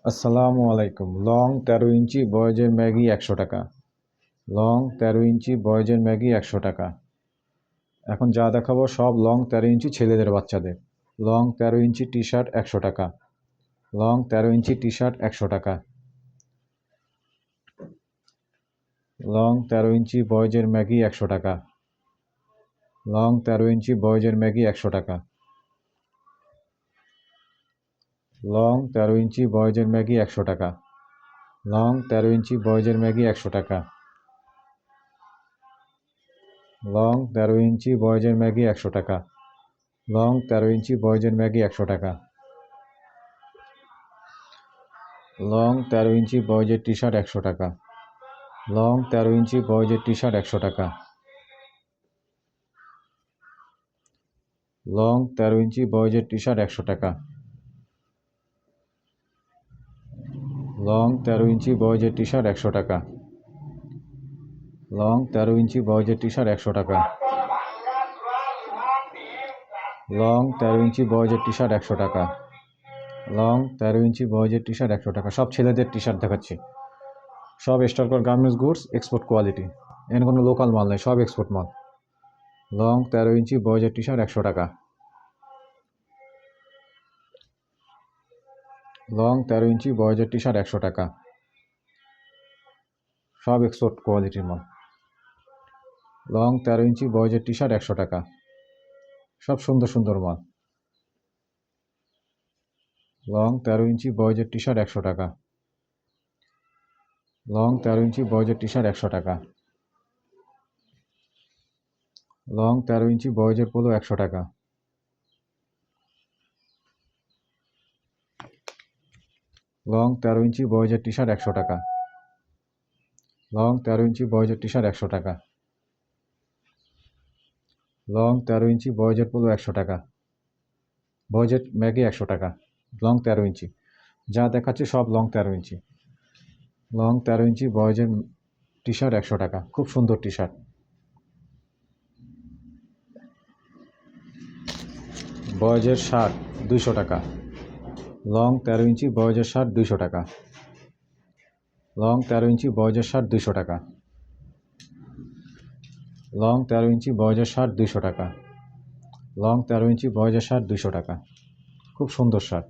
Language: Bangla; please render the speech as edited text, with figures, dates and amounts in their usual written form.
আসসালামু আলাইকুম। লং ১৩ ইঞ্চি বয়েজের ম্যাগি ১০০ টাকা। লং ১৩ ইঞ্চি বয়েজের ম্যাগি ১০০ টাকা। এখন যা দেখাবো সব লং ১৩ ইঞ্চি ছেলেদের বাচ্চাদের। লং ১৩ ইঞ্চি টি শার্ট ১০০ টাকা। লং ১৩ ইঞ্চি টি শার্ট ১০০ টাকা। লং ১৩ ইঞ্চি বয়েজের ম্যাগি ১০০ টাকা। লং ১৩ ইঞ্চি বয়েজের ম্যাগি ১০০ টাকা। লং ১৩ ইঞ্চি বয়েজের ম্যাগি ১০০ টাকা। লং ১৩ ইঞ্চি বয়েজের ম্যাগি ১০০ টাকা। লং ১৩ ইঞ্চি বয়েজের ম্যাগি ১০০ টাকা। লং ১৩ ইঞ্চি বয়েজের ম্যাগি ১০০ টাকা। লং ১৩ ইঞ্চি বয়েজের টি শার্ট ১০০ টাকা। লং ১৩ ইঞ্চি বয়েজের টি শার্ট ১০০ টাকা। লং ১৩ ইঞ্চি বয়েজের টি শার্ট ১০০ টাকা। লং ১৩ ইঞ্চি বয়েজের টি শার্ট ১০০ টাকা। লং ১৩ ইঞ্চি বয়েজের টি শার্ট ১০০ টাকা। লং ১৩ ইঞ্চি বয়েজের টি শার্ট ১০০ টাকা। লং ১৩ ইঞ্চি বয়েজের টি শার্ট ১০০ টাকা। সব ছেলেদের টি শার্ট দেখাচ্ছি। সব স্টারকর গার্মেন্টস গুডস, এক্সপোর্ট কোয়ালিটি। এখানে কোনো লোকাল মাল নেই, সব এক্সপোর্ট মাল। লং ১৩ ইঞ্চি বয়েজের টি শার্ট ১০০ টাকা। লং ১৩ ইঞ্চি বয়েজের টি শার্ট ১০০ টাকা। সব এক্সপোর্ট কোয়ালিটির মাল। লং ১৩ ইঞ্চি বয়েজের টি শার্ট ১০০ টাকা। সব সুন্দর সুন্দর মাল। লং ১৩ ইঞ্চি বয়েজের টি শার্ট ১০০ টাকা। লং ১৩ ইঞ্চি বয়েজের টি শার্ট ১০০ টাকা। লং ১৩ ইঞ্চি বয়েজের পোলো ১০০ টাকা। লং ১৩ ইঞ্চি বয়েজের টি শার্ট ১০০ টাকা। লং ১৩ ইঞ্চি বয়েজের টি শার্ট ১০০ টাকা। লং ১৩ ইঞ্চি বয়েজের পোলো ১০০ টাকা। বয়েজের ম্যাগি ১০০ টাকা। লং ১৩ ইঞ্চি যা দেখাচ্ছি সব লং ১৩ ইঞ্চি। লং ১৩ ইঞ্চি বয়েজের টি শার্ট ১০০ টাকা। খুব সুন্দর টি শার্ট। বয়েজের শার্ট ২০০ টাকা। লং ১৩ ইঞ্চি বয়েজের শার্ট ২০০ টাকা। লং ১৩ ইঞ্চি বয়েজের শার্ট ২০০ টাকা। লং ১৩ ইঞ্চি বয়েজের শার্ট ২০০ টাকা। লং ১৩ ইঞ্চি বয়েজের শার্ট ২০০ টাকা। খুব সুন্দর শার্ট।